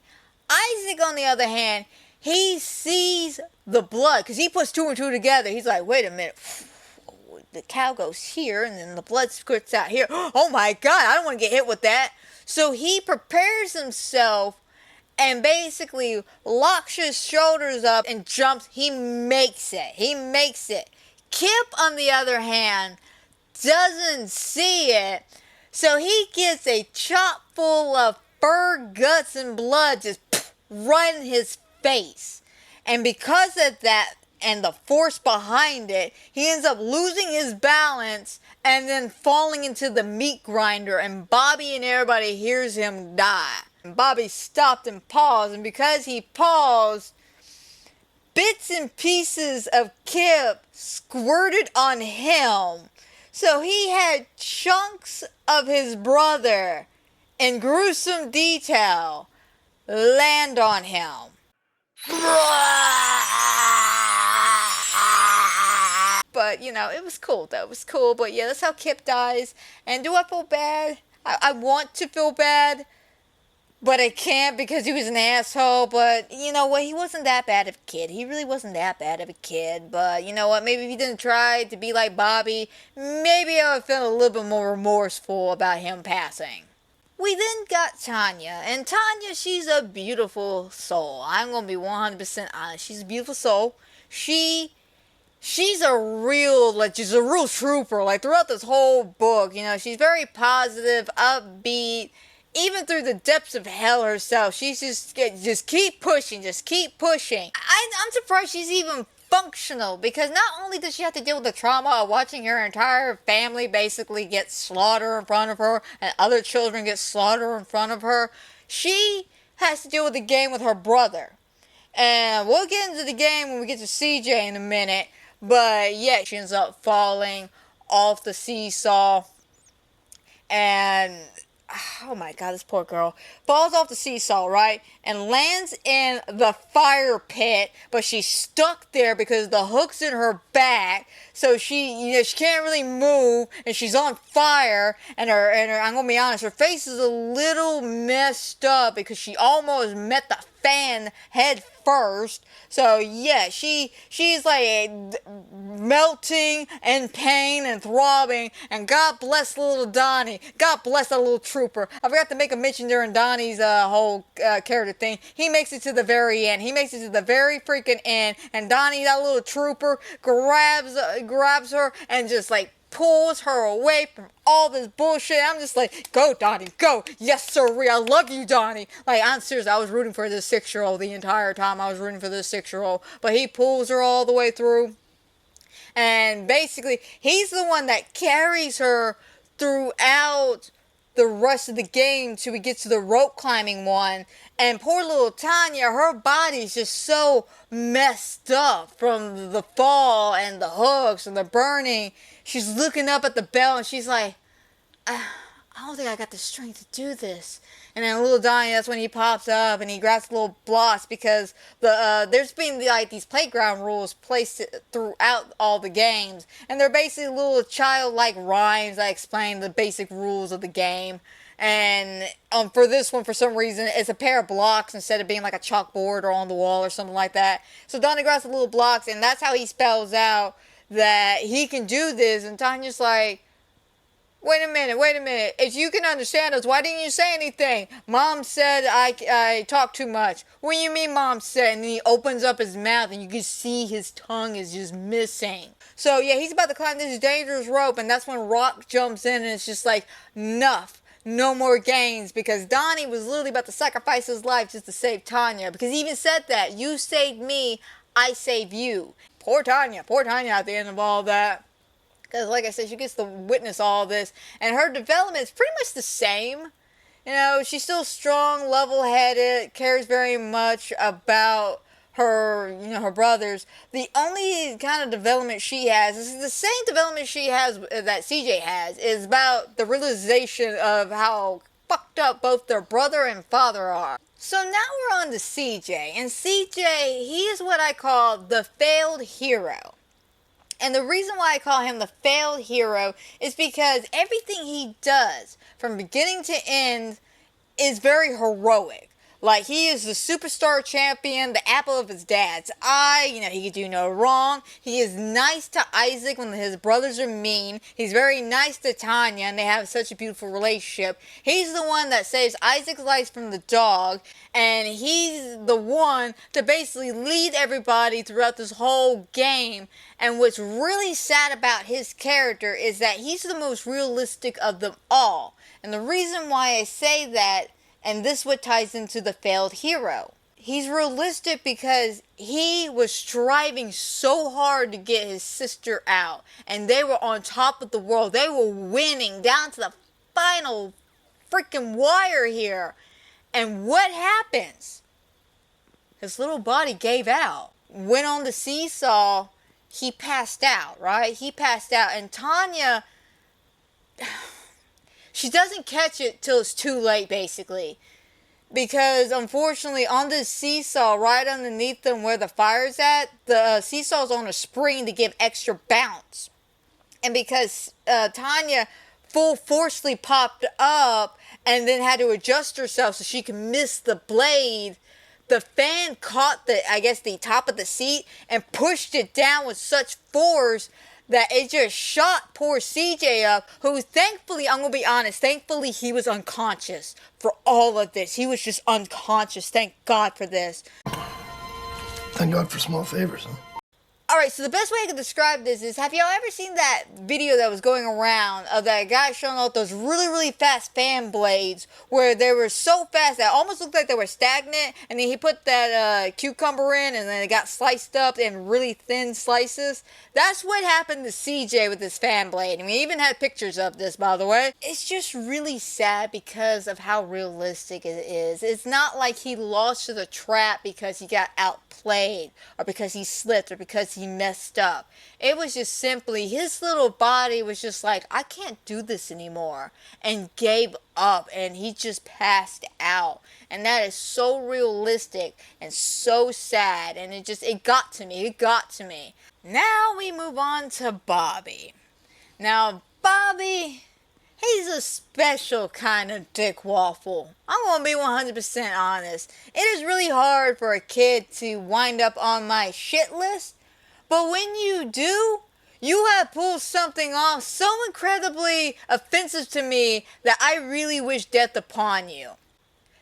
Isaac, on the other hand, he sees the blood because he puts two and two together. He's like, wait a minute. The cow goes here and then the blood squirts out here. Oh my God, I don't want to get hit with that. So he prepares himself and basically locks his shoulders up and jumps. He makes it. Kip, on the other hand, doesn't see it. So he gets a chop full of fur, guts, and blood just right in his face. And because of that and the force behind it, he ends up losing his balance and then falling into the meat grinder. And Bobby and everybody hears him die. Bobby stopped and paused, and because he paused, bits and pieces of Kip squirted on him. So he had chunks of his brother in gruesome detail land on him. But, it was cool, though. It was cool. But, yeah, that's how Kip dies. And do I feel bad? I want to feel bad. But I can't because he was an asshole. But you know what? He wasn't that bad of a kid. He really wasn't that bad of a kid. But you know what? Maybe if he didn't try to be like Bobby, maybe I would feel a little bit more remorseful about him passing. We then got Tanya. And Tanya, she's a beautiful soul. I'm going to be 100% honest. She's a beautiful soul. she's a real, like, she's a real trooper. Like, throughout this whole book, you know, she's very positive, upbeat. Even through the depths of hell herself, she's just keep pushing, just keep pushing. I'm surprised she's even functional, because not only does she have to deal with the trauma of watching her entire family basically get slaughtered in front of her, and other children get slaughtered in front of her, she has to deal with the game with her brother. And we'll get into the game when we get to CJ in a minute. But yeah, she ends up falling off the seesaw. And oh my god, this poor girl falls off the seesaw, right? And lands in the fire pit, but she's stuck there because the hook's in her back. So she can't really move, and she's on fire. And her, I'm gonna be honest, her face is a little messed up because she almost met the fan head first. So yeah, she's like melting in pain and throbbing. And God bless little Donnie. God bless that little trooper. I forgot to make a mention during Donnie's whole character thing. He makes it to the very end. He makes it to the very freaking end. And Donnie, that little trooper, grabs her and just like pulls her away from all this bullshit. I'm just like, go Donnie, go. Yes sirree, I love you Donnie. Like, I'm serious, I was rooting for this 6-year-old the entire time. I was rooting for this 6-year-old. But he pulls her all the way through. And basically, he's the one that carries her throughout the rest of the game till we get to the rope climbing one. And poor little Tanya, her body's just so messed up from the fall and the hooks and the burning. She's looking up at the bell and she's like, I don't think I got the strength to do this. And then little Donnie, that's when he pops up and he grabs little blocks, because there's been like these playground rules placed throughout all the games, and they're basically little childlike rhymes that explain the basic rules of the game. And for this one, for some reason, it's a pair of blocks instead of being like a chalkboard or on the wall or something like that. So Donnie grabs the little blocks, and that's how he spells out that he can do this. And Tanya's like, wait a minute. If you can understand us, why didn't you say anything? Mom said I talk too much. What do you mean Mom said? And then he opens up his mouth and you can see his tongue is just missing. So yeah, he's about to climb this dangerous rope, and that's when Rock jumps in and it's just like, enough. No more games, because Donnie was literally about to sacrifice his life just to save Tanya, because he even said that, you saved me, I save you. Poor Tanya at the end of all that. Because like I said, she gets to witness all this. And her development is pretty much the same. You know, she's still strong, level-headed, cares very much about her, her brothers. The only kind of development she has is the same development she has that CJ has. Is about the realization of how fucked up both their brother and father are. So now we're on to CJ. And CJ, he is what I call the failed hero. And the reason why I call him the failed hero is because everything he does from beginning to end is very heroic. Like, he is the superstar champion, the apple of his dad's eye. He could do no wrong. He is nice to Isaac when his brothers are mean. He's very nice to Tanya, and they have such a beautiful relationship. He's the one that saves Isaac's life from the dog, and he's the one to basically lead everybody throughout this whole game. And what's really sad about his character is that he's the most realistic of them all. And the reason why I say that, and this what ties into the failed hero. He's realistic because he was striving so hard to get his sister out. And they were on top of the world. They were winning down to the final freaking wire here. And what happens? His little body gave out. Went on the seesaw. He passed out, right? He passed out. And Tanya, she doesn't catch it till it's too late, basically. Because, unfortunately, on the seesaw, right underneath them where the fire's at, the seesaw's on a spring to give extra bounce. And because Tanya forcefully popped up and then had to adjust herself so she could miss the blade, the fan caught the top of the seat and pushed it down with such force that it just shot poor CJ up, who thankfully, I'm going to be honest, thankfully he was unconscious for all of this. He was just unconscious. Thank God for this. Thank God for small favors, huh? Alright, so the best way I can describe this is, have y'all ever seen that video that was going around of that guy showing off those really, really fast fan blades where they were so fast that it almost looked like they were stagnant, and then he put that cucumber in and then it got sliced up in really thin slices? That's what happened to CJ with his fan blade, and we even had pictures of this, by the way. It's just really sad because of how realistic it is. It's not like he lost to the trap because he got outplayed, or because he slipped, or because he messed up. It was just simply his little body was just like, I can't do this anymore, and gave up, and he just passed out. And that is so realistic and so sad, and it got to me. Now we move on to Bobby. Now Bobby, he's a special kind of dick waffle. I'm gonna be 100% honest. It is really hard for a kid to wind up on my shit list, but when you do, you have pulled something off so incredibly offensive to me that I really wish death upon you.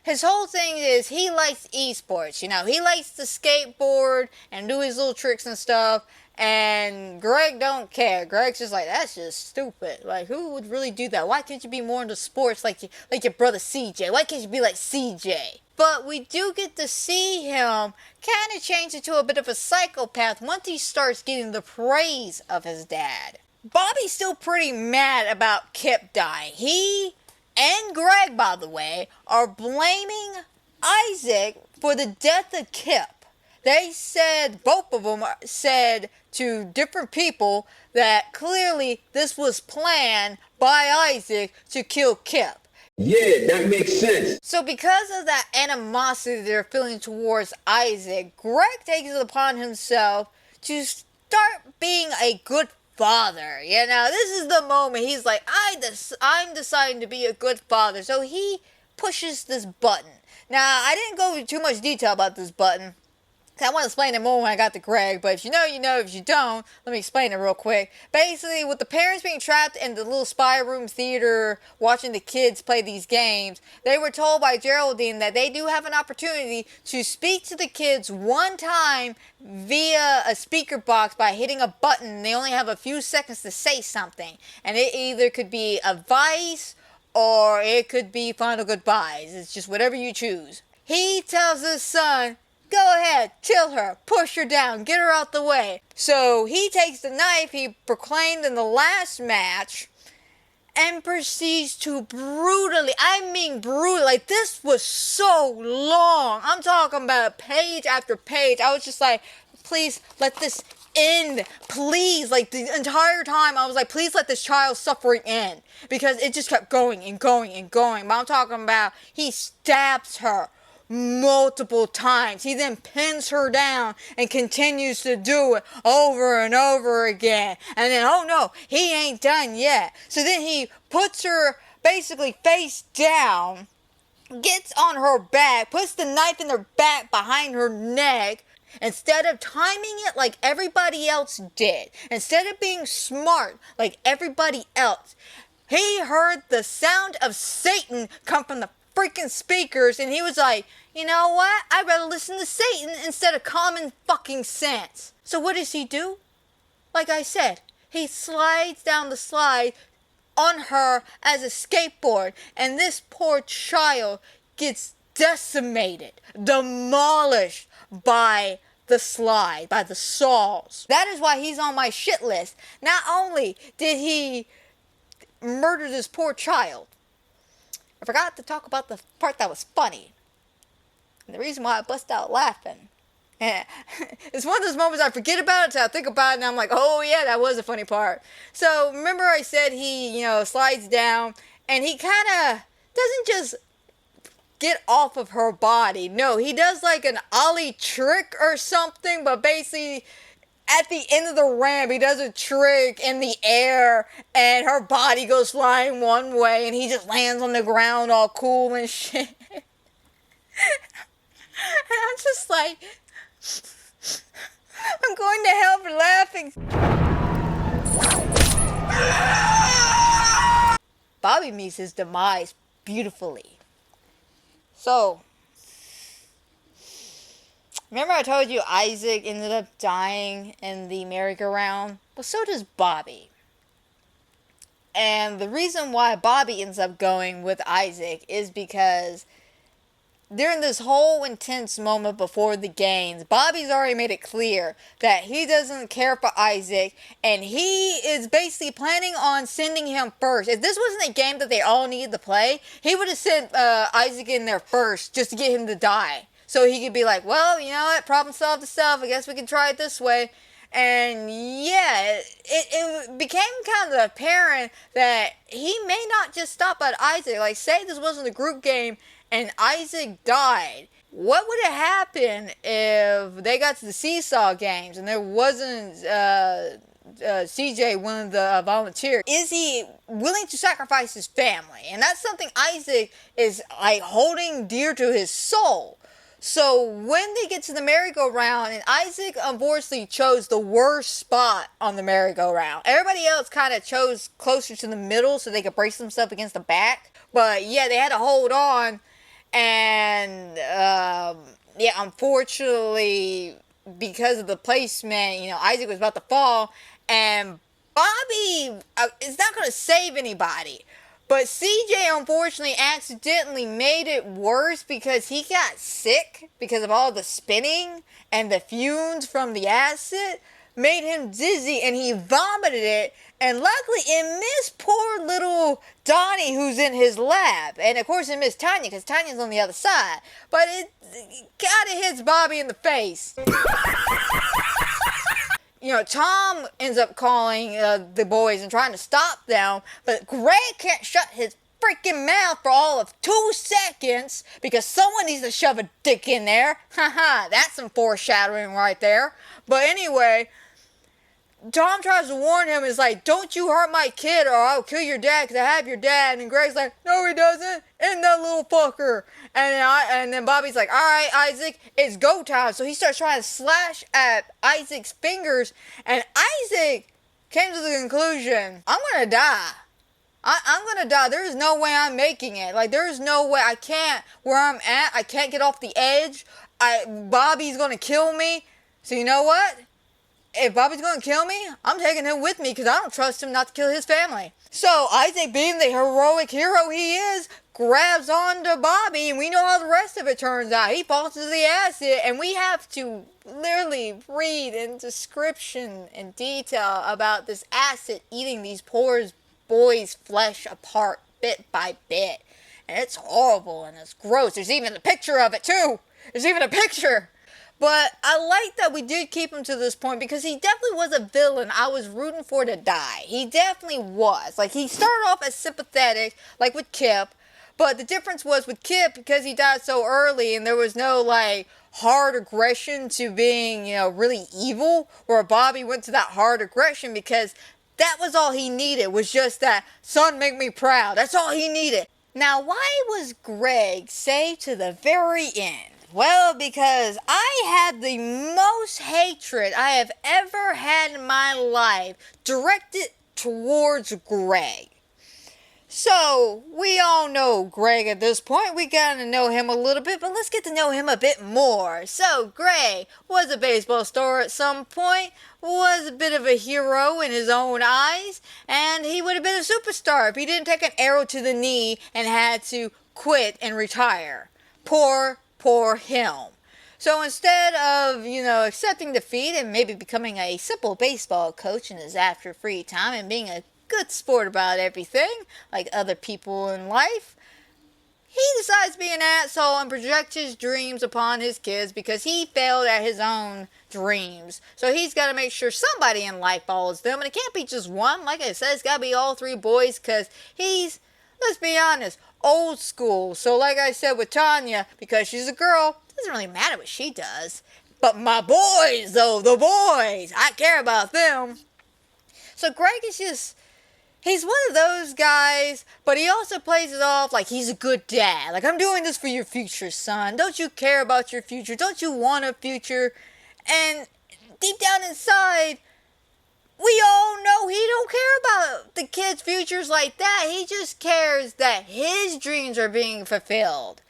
His whole thing is he likes esports, you know, he likes to skateboard and do his little tricks and stuff, and Greg don't care. Greg's just like, that's just stupid. Like, who would really do that? Why can't you be more into sports like your brother CJ? Why can't you be like CJ? But we do get to see him kind of change into a bit of a psychopath once he starts getting the praise of his dad. Bobby's still pretty mad about Kip dying. He and Greg, by the way, are blaming Isaac for the death of Kip. They said, both of them said to different people that clearly this was planned by Isaac to kill Kip. Yeah, that makes sense. So because of that animosity they're feeling towards Isaac, Greg takes it upon himself to start being a good father. You know, this is the moment he's like, I'm deciding to be a good father. So he pushes this button. Now, I didn't go into too much detail about this button. I want to explain it more when I got to Greg, but if you know, you know. If you don't, let me explain it real quick. Basically, with the parents being trapped in the little spy room theater watching the kids play these games, they were told by Geraldine that they do have an opportunity to speak to the kids one time via a speaker box by hitting a button. They only have a few seconds to say something, and it either could be advice or it could be final goodbyes. It's just whatever you choose. He tells his son, go ahead, kill her, push her down, get her out the way. So he takes the knife he proclaimed in the last match and proceeds to brutally, like this was so long. I'm talking about page after page. I was just like, please let this end, please. Like the entire time I was like, please let this child's suffering end, because it just kept going and going and going. But I'm talking about he stabs her multiple times. He then pins her down and continues to do it over and over again. And then, oh no, he ain't done yet. So then he puts her basically face down, gets on her back, puts the knife in her back behind her neck. Instead of timing it like everybody else did, instead of being smart like everybody else, he heard the sound of Satan come from the freaking speakers, and he was like, you know what? I'd rather listen to Satan instead of common fucking sense. So what does he do? Like I said, he slides down the slide on her as a skateboard, and this poor child gets decimated, demolished by the slide, by the saws. That is why he's on my shit list. Not only did he murder this poor child, I forgot to talk about the part that was funny. And the reason why I bust out laughing. It's one of those moments I forget about it till I think about it, and I'm like, oh yeah, that was a funny part. So remember I said he, slides down, and he kind of doesn't just get off of her body. No, he does like an ollie trick or something, but basically at the end of the ramp, he does a trick in the air, and her body goes flying one way, and he just lands on the ground all cool and shit. And I'm just like, I'm going to hell for laughing. Bobby meets his demise beautifully. So, Remember I told you Isaac ended up dying in the merry-go-round? Well, so does Bobby. And the reason why Bobby ends up going with Isaac is because during this whole intense moment before the games, Bobby's already made it clear that he doesn't care for Isaac, and he is basically planning on sending him first. If this wasn't a game that they all needed to play, he would have sent Isaac in there first just to get him to die. So he could be like, well, you know what, problem solved itself, I guess we can try it this way. And yeah, it became kind of apparent that he may not just stop at Isaac. Like, say this wasn't a group game and Isaac died. What would have happened if they got to the seesaw games and there wasn't CJ willing to volunteer? Is he willing to sacrifice his family? And that's something Isaac is like holding dear to his soul. So when they get to the merry-go-round, and Isaac unfortunately chose the worst spot on the merry-go-round. Everybody else kind of chose closer to the middle so they could brace themselves against the back. But yeah, they had to hold on. And yeah, unfortunately, because of the placement, you know, Isaac was about to fall. And Bobby is not going to save anybody. But CJ, unfortunately, accidentally made it worse because he got sick because of all the spinning and the fumes from the acid. Made him dizzy and he vomited it. And luckily, it missed poor little Donnie who's in his lab. And of course, it missed Tanya because Tanya's on the other side. But it kind of hits Bobby in the face. You know, Tom ends up calling the boys and trying to stop them, but Greg can't shut his freaking mouth for all of 2 seconds because someone needs to shove a dick in there. Haha, that's some foreshadowing right there. But anyway, Tom tries to warn him, is like, don't you hurt my kid or I'll kill your dad because I have your dad. And Greg's like, no he doesn't, and that little fucker. And then Bobby's like, alright Isaac, it's go time. So he starts trying to slash at Isaac's fingers, and Isaac came to the conclusion, I'm gonna die. I'm gonna die. There is no way I'm making it. Like, there is no way. I can't, where I'm at, I can't get off the edge. Bobby's gonna kill me. So you know what? If Bobby's going to kill me, I'm taking him with me because I don't trust him not to kill his family. So Isaac, being the heroic hero he is, grabs onto Bobby, and we know how the rest of it turns out. He falls into the acid, and we have to literally read in description and detail about this acid eating these poor boys' flesh apart bit by bit. And it's horrible and it's gross. There's even a picture of it too. There's even a picture. But I like that we did keep him to this point because he definitely was a villain I was rooting for to die. He definitely was. Like, he started off as sympathetic, like with Kip. But the difference was with Kip, because he died so early and there was no, like, hard aggression to being, you know, really evil. Where Bobby went to that hard aggression because that was all he needed. Was just that, son, make me proud. That's all he needed. Now, why was Greg saved to the very end? Well, because I had the most hatred I have ever had in my life directed towards Greg. So, we all know Greg at this point. We got to know him a little bit, but let's get to know him a bit more. So, Greg was a baseball star at some point, was a bit of a hero in his own eyes, and he would have been a superstar if he didn't take an arrow to the knee and had to quit and retire. Poor him. So instead of, you know, accepting defeat and maybe becoming a simple baseball coach in his after free time and being a good sport about everything, like other people in life, he decides to be an asshole and project his dreams upon his kids because he failed at his own dreams. So he's got to make sure somebody in life follows them, and it can't be just one. Like I said, it's got to be all 3 boys because he's, let's be honest, old school. So like I said with Tanya, because she's a girl, it doesn't really matter what she does. But my boys, though, the boys, I care about them. So Greg is just, he's one of those guys, but he also plays it off like he's a good dad. Like, I'm doing this for your future, son. Don't you care about your future? Don't you want a future? And deep down inside, we all know he don't care about the kids' futures like that. He just cares that his dreams are being fulfilled.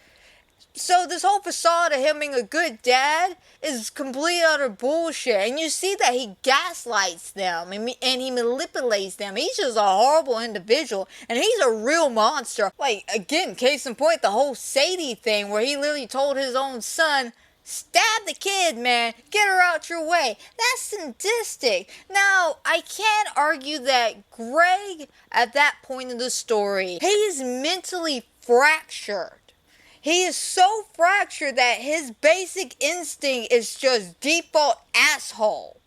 So this whole facade of him being a good dad is complete utter bullshit. And you see that he gaslights them and he manipulates them. He's just a horrible individual. And he's a real monster. Like, again, case in point, the whole Sadie thing where he literally told his own son, stab the kid, man. Get her out your way. That's sadistic. Now, I can't argue that Greg, at that point in the story, he is mentally fractured. He is so fractured that his basic instinct is just default asshole.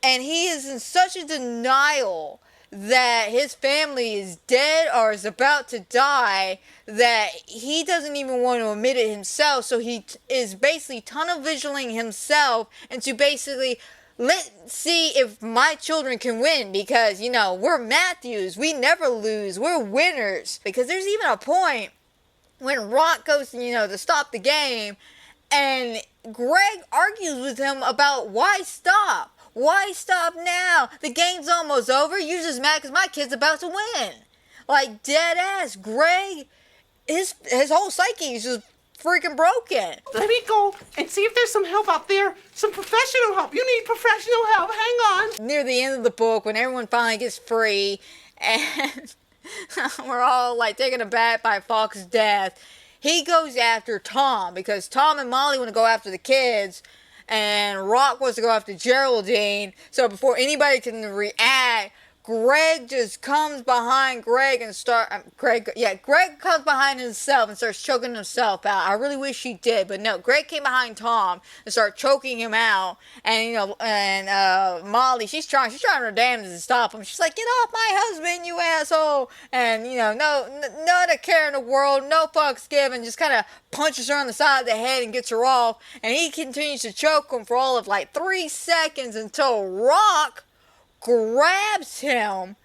And he is in such a denial that his family is dead or is about to die that he doesn't even want to admit it himself. So he is basically tunnel visioning himself into basically, let's see if my children can win because, you know, we're Matthews. We never lose. We're winners. Because there's even a point when Rock goes, you know, to stop the game, and Greg argues with him about why stop? Why stop now? The game's almost over. You're just mad because my kid's about to win. Like, dead ass. Greg, his whole psyche is just freaking broken. Let me go and see if there's some help out there. Some professional help. You need professional help. Hang on. Near the end of the book, when everyone finally gets free, and we're all like taken aback by Fox's death, he goes after Tom because Tom and Molly want to go after the kids and Rock wants to go after Geraldine. So before anybody can react, Greg just comes behind Greg and Greg comes behind himself and starts choking himself out. I really wish he did, but no, Greg came behind Tom and started choking him out. And, you know, and Molly, she's trying her damnedest to stop him. She's like, get off my husband, you asshole. And, you know, not a care in the world, no fucks given, just kind of punches her on the side of the head and gets her off. And he continues to choke him for all of like 3 seconds until Rock grabs him,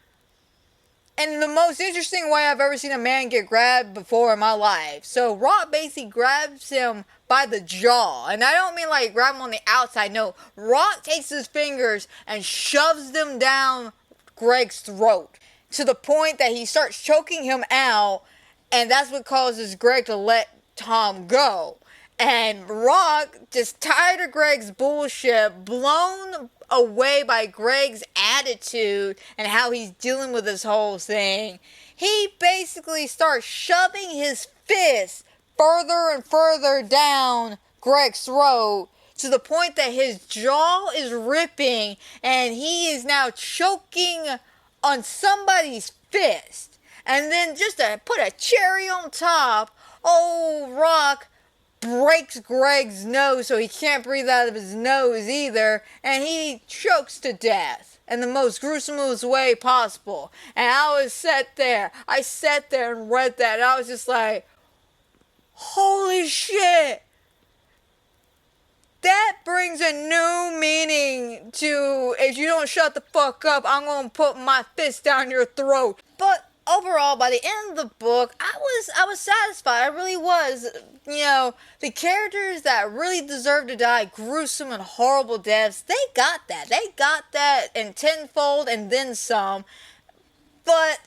and in the most interesting way I've ever seen a man get grabbed before in my life. So Rock basically grabs him by the jaw, and I don't mean like grab him on the outside. No, Rock takes his fingers and shoves them down Greg's throat to the point that he starts choking him out, and that's what causes Greg to let Tom go. And Rock, just tired of Greg's bullshit, blown away by Greg's attitude and how he's dealing with this whole thing, he basically starts shoving his fist further and further down Greg's throat to the point that his jaw is ripping and he is now choking on somebody's fist. And then just to put a cherry on top, old Rock breaks Greg's nose so he can't breathe out of his nose either, and he chokes to death in the most gruesomest way possible. And I sat there and read that, and I was just like, holy shit, that brings a new meaning to, if you don't shut the fuck up, I'm gonna put my fist down your throat. But overall, by the end of the book, I was satisfied. I really was. You know, the characters that really deserve to die gruesome and horrible deaths, they got that. They got that in tenfold and then some. But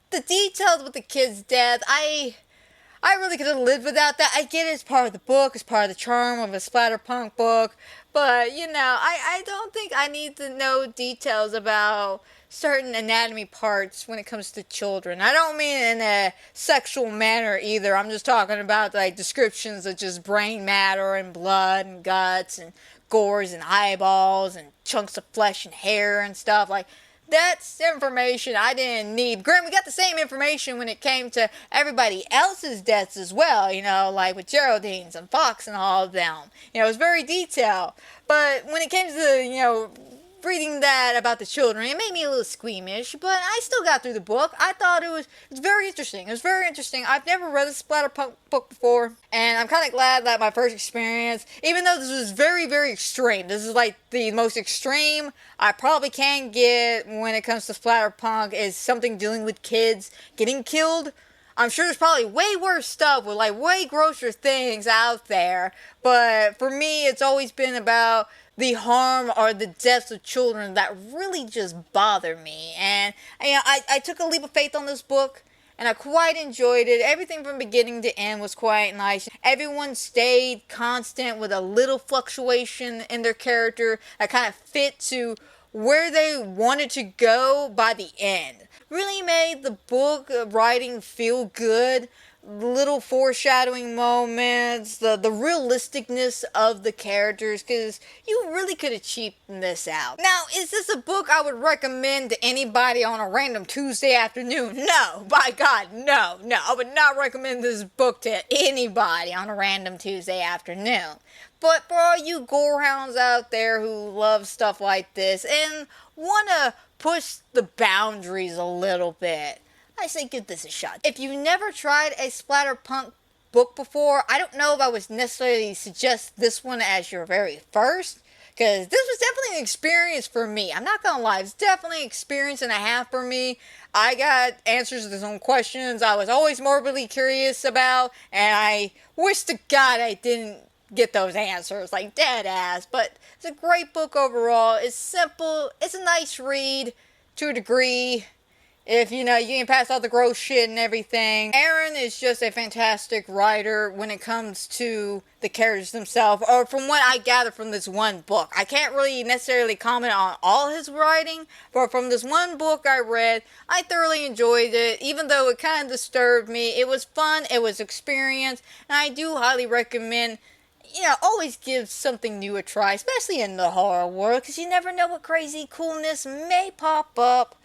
the details with the kid's death, I really could have lived without that. I get it, it's part of the book, it's part of the charm of a splatterpunk book. But, you know, I don't think I need to know details about certain anatomy parts when it comes to children. I don't mean in a sexual manner either. I'm just talking about like descriptions of just brain matter and blood and guts and gores and eyeballs and chunks of flesh and hair and stuff. Like, that's information I didn't need. Granted, we got the same information when it came to everybody else's deaths as well, you know, like with Geraldine's and Fox and all of them. You know, it was very detailed. But when it came to, you know, reading that about the children, it made me a little squeamish, but I still got through the book. I thought it was very interesting. It was very interesting. I've never read a splatterpunk book before, and I'm kind of glad that my first experience, even though this was very, very extreme, this is like the most extreme I probably can get when it comes to splatterpunk, is something dealing with kids getting killed. I'm sure there's probably way worse stuff with like way grosser things out there, but for me, it's always been about the harm or the deaths of children that really just bother me. And, you know, I took a leap of faith on this book, and I quite enjoyed it. Everything from beginning to end was quite nice. Everyone stayed constant with a little fluctuation in their character that kind of fit to where they wanted to go by the end. Really made the book writing feel good. Little foreshadowing moments, the realisticness of the characters, because you really could have cheapened this out. Now, is this a book I would recommend to anybody on a random Tuesday afternoon? No, by God, no. I would not recommend this book to anybody on a random Tuesday afternoon. But for all you gore-hounds out there who love stuff like this and want to push the boundaries a little bit, I say give this a shot. If you've never tried a splatterpunk book before, I don't know if I would necessarily suggest this one as your very first, because this was definitely an experience for me. I'm not gonna lie, it's definitely an experience and a half for me. I got answers to some questions I was always morbidly curious about, and I wish to God I didn't get those answers, like dead ass. But it's a great book overall. It's simple, it's a nice read to a degree. If, you can pass all the gross shit and everything. Aaron is just a fantastic writer when it comes to the characters themselves, or from what I gather from this one book. I can't really necessarily comment on all his writing, but from this one book I read, I thoroughly enjoyed it, even though it kind of disturbed me. It was fun, it was experience, and I do highly recommend, always give something new a try, especially in the horror world, because you never know what crazy coolness may pop up.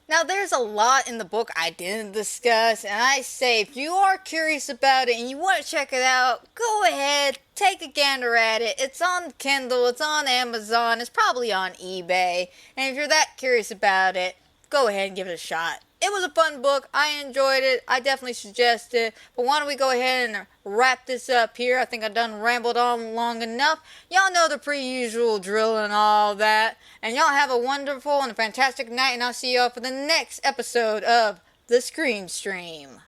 Now, there's a lot in the book I didn't discuss, and I say if you are curious about it and you want to check it out, go ahead, take a gander at it. It's on Kindle, it's on Amazon, it's probably on eBay, and if you're that curious about it, go ahead and give it a shot. It was a fun book. I enjoyed it. I definitely suggest it. But why don't we go ahead and wrap this up here? I think I've done rambled on long enough. Y'all know the pre-usual drill and all that. And y'all have a wonderful and fantastic night. And I'll see y'all for the next episode of The Scream Stream.